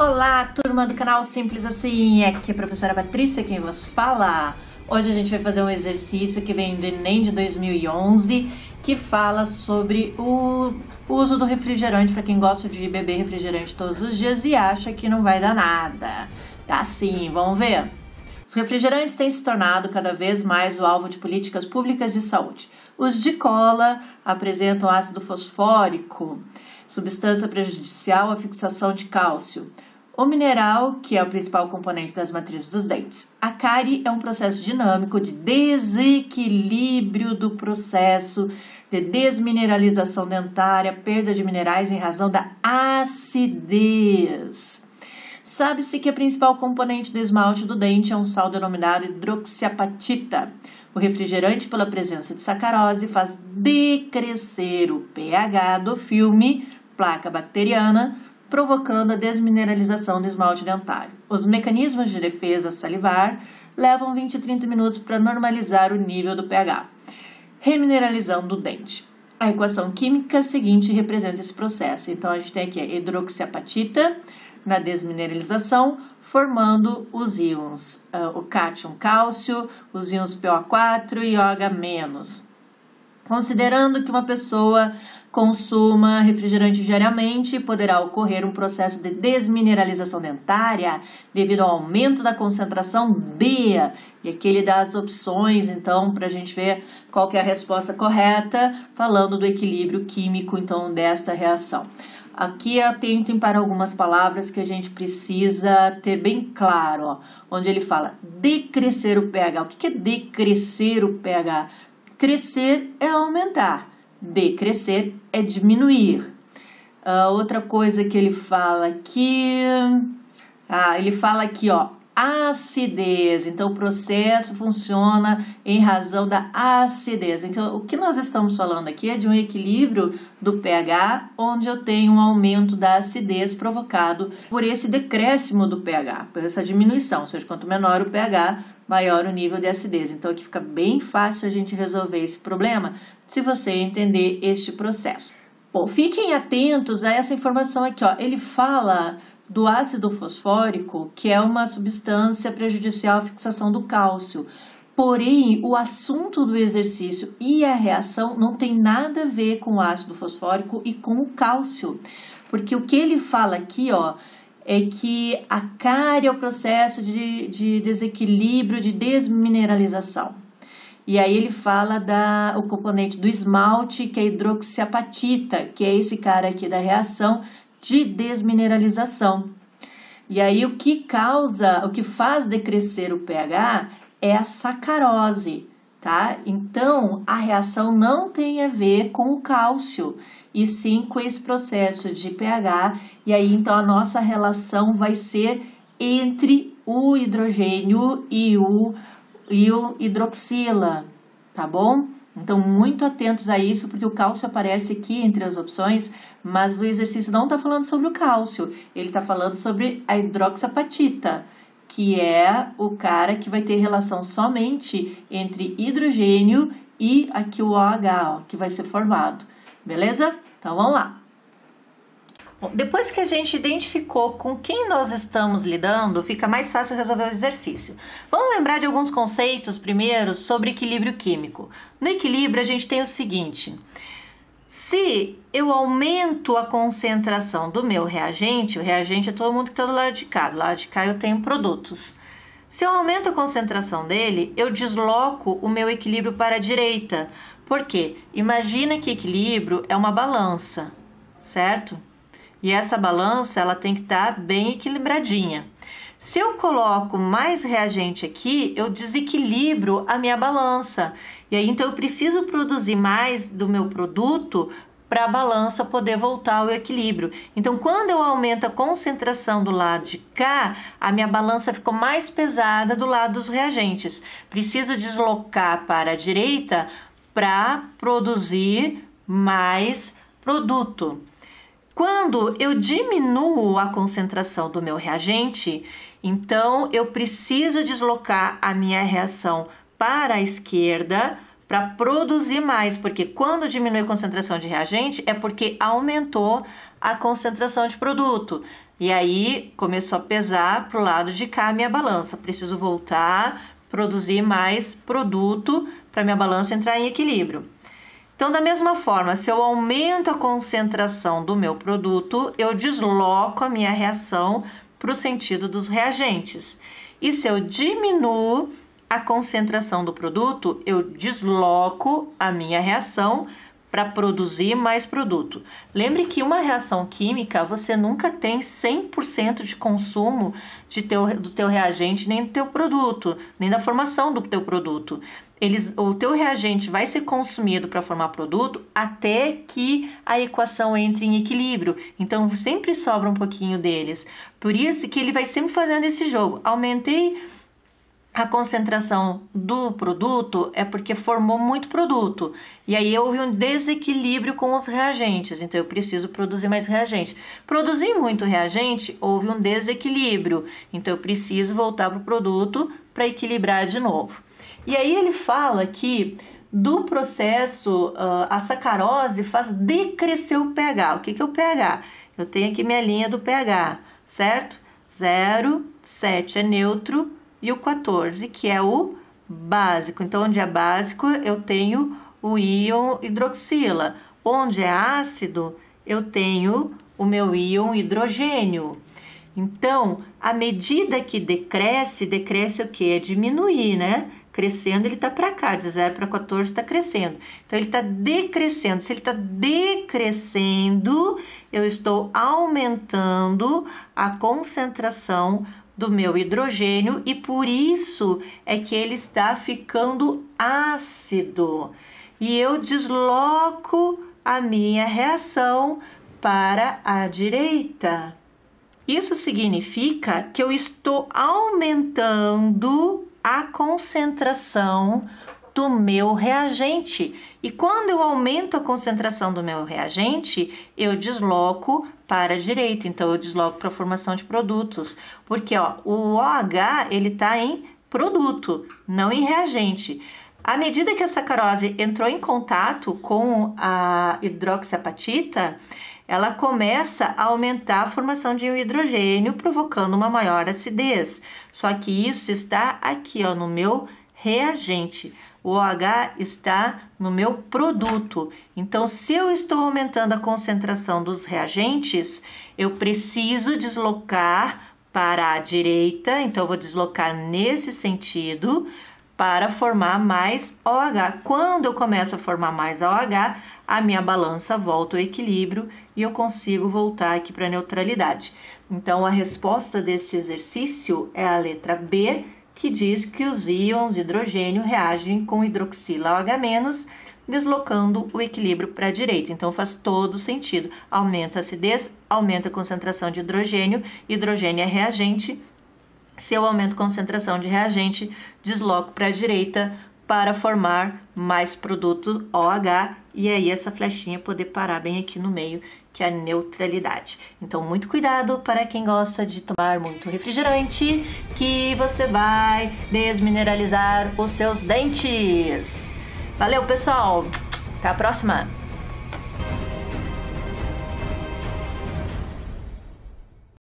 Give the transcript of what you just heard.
Olá, turma do canal Simples Assim, aqui é a professora Patrícia quem vos fala. Hoje a gente vai fazer um exercício que vem do Enem de 2011, que fala sobre o uso do refrigerante para quem gosta de beber refrigerante todos os dias e acha que não vai dar nada. Tá sim, vamos ver? Os refrigerantes têm se tornado cada vez mais o alvo de políticas públicas de saúde. Os de cola apresentam ácido fosfórico, substância prejudicial à fixação de cálcio. O mineral, que é o principal componente das matrizes dos dentes. A cárie é um processo dinâmico de desequilíbrio do processo de desmineralização dentária, perda de minerais em razão da acidez. Sabe-se que a principal componente do esmalte do dente é um sal denominado hidroxiapatita. O refrigerante, pela presença de sacarose, faz decrescer o pH do filme, placa bacteriana, provocando a desmineralização do esmalte dentário. Os mecanismos de defesa salivar levam 20 a 30 minutos para normalizar o nível do pH, remineralizando o dente. A equação química seguinte representa esse processo. Então, a gente tem aqui a hidroxiapatita na desmineralização, formando os íons, o cátion cálcio, os íons PO4 e OH-. Considerando que uma pessoa consuma refrigerante diariamente, poderá ocorrer um processo de desmineralização dentária devido ao aumento da concentração D. E aqui ele dá as opções, então, para a gente ver qual que é a resposta correta, falando do equilíbrio químico, então, desta reação. Aqui atentem para algumas palavras que a gente precisa ter bem claro, ó, onde ele fala decrescer o pH. O que é decrescer o pH? Crescer é aumentar, decrescer é diminuir. Outra coisa que ele fala aqui, ó, acidez. Então, o processo funciona em razão da acidez. Então, o que nós estamos falando aqui é de um equilíbrio do pH, onde eu tenho um aumento da acidez provocado por esse decréscimo do pH, por essa diminuição. Ou seja, quanto menor o pH, maior o nível de acidez. Então, aqui fica bem fácil a gente resolver esse problema se você entender este processo. Bom, fiquem atentos a essa informação aqui, ó. Ele fala do ácido fosfórico, que é uma substância prejudicial à fixação do cálcio. Porém, o assunto do exercício e a reação não tem nada a ver com o ácido fosfórico e com o cálcio. Porque o que ele fala aqui, ó, é que a cárie é o processo de desequilíbrio, de desmineralização. E aí ele fala o componente do esmalte, que é a hidroxiapatita, que é esse cara aqui da reação de desmineralização. E aí o que faz decrescer o pH é a sacarose, tá? Então, a reação não tem a ver com o cálcio, e sim com esse processo de pH, e aí então a nossa relação vai ser entre o hidrogênio e o hidroxila, tá bom? Então, muito atentos a isso, porque o cálcio aparece aqui entre as opções, mas o exercício não está falando sobre o cálcio, ele está falando sobre a hidroxiapatita, que é o cara que vai ter relação somente entre hidrogênio e aqui o OH, ó, que vai ser formado, beleza? Então, vamos lá. Bom, depois que a gente identificou com quem nós estamos lidando, fica mais fácil resolver o exercício. Vamos lembrar de alguns conceitos primeiro sobre equilíbrio químico. No equilíbrio, a gente tem o seguinte: se eu aumento a concentração do meu reagente, o reagente é todo mundo que está do lado de cá. Do lado de cá eu tenho produtos. Se eu aumento a concentração dele, eu desloco o meu equilíbrio para a direita. Por quê? Imagina que equilíbrio é uma balança, certo? E essa balança, ela tem que estar bem equilibradinha. Se eu coloco mais reagente aqui, eu desequilibro a minha balança. E aí, então, eu preciso produzir mais do meu produto para a balança poder voltar ao equilíbrio. Então, quando eu aumento a concentração do lado de cá, a minha balança ficou mais pesada do lado dos reagentes. Preciso deslocar para a direita para produzir mais produto. Quando eu diminuo a concentração do meu reagente, então eu preciso deslocar a minha reação para a esquerda para produzir mais, porque quando diminui a concentração de reagente é porque aumentou a concentração de produto. E aí começou a pesar para o lado de cá a minha balança. Preciso voltar, produzir mais produto para minha balança entrar em equilíbrio. Então, da mesma forma, se eu aumento a concentração do meu produto, eu desloco a minha reação para o sentido dos reagentes. E se eu diminuo a concentração do produto, eu desloco a minha reação para produzir mais produto. Lembre que uma reação química, você nunca tem 100% de consumo do teu reagente, nem do teu produto, nem da formação do teu produto. O teu reagente vai ser consumido para formar produto até que a equação entre em equilíbrio. Então, sempre sobra um pouquinho deles. Por isso que ele vai sempre fazendo esse jogo. Aumentei a concentração do produto é porque formou muito produto. E aí houve um desequilíbrio com os reagentes. Então, eu preciso produzir mais reagente. Produzir muito reagente, houve um desequilíbrio. Então, eu preciso voltar para o produto para equilibrar de novo. E aí ele fala que do processo, a sacarose faz decrescer o pH. O que é o pH? Eu tenho aqui minha linha do pH, certo? 0, 7 é neutro e o 14, que é o básico. Então, onde é básico, eu tenho o íon hidroxila. Onde é ácido, eu tenho o meu íon hidrogênio. Então, à medida que decresce o quê? É diminuir, né? Crescendo, ele está para cá, de 0 para 14 está crescendo. Então, ele está decrescendo. Se ele está decrescendo, eu estou aumentando a concentração do meu hidrogênio e por isso é que ele está ficando ácido. E eu desloco a minha reação para a direita. Isso significa que eu estou aumentando a concentração do meu reagente. E quando eu aumento a concentração do meu reagente, eu desloco para a direita. Então, eu desloco para a formação de produtos. Porque ó, o OH ele está em produto, não em reagente. À medida que a sacarose entrou em contato com a hidroxiapatita, ela começa a aumentar a formação de hidrogênio, provocando uma maior acidez. Só que isso está aqui, ó, no meu reagente. O OH está no meu produto. Então, se eu estou aumentando a concentração dos reagentes, eu preciso deslocar para a direita. Então, eu vou deslocar nesse sentido para formar mais OH. Quando eu começo a formar mais OH, a minha balança volta ao equilíbrio e eu consigo voltar aqui para a neutralidade. Então, a resposta deste exercício é a letra B, que diz que os íons de hidrogênio reagem com hidroxila OH-, deslocando o equilíbrio para a direita. Então, faz todo sentido. Aumenta a acidez, aumenta a concentração de hidrogênio. Hidrogênio é reagente. Se eu aumento a concentração de reagente, desloco para a direita para formar mais produto OH. E aí, essa flechinha poder parar bem aqui no meio, que é a neutralidade. Então, muito cuidado para quem gosta de tomar muito refrigerante, que você vai desmineralizar os seus dentes. Valeu, pessoal! Até a próxima!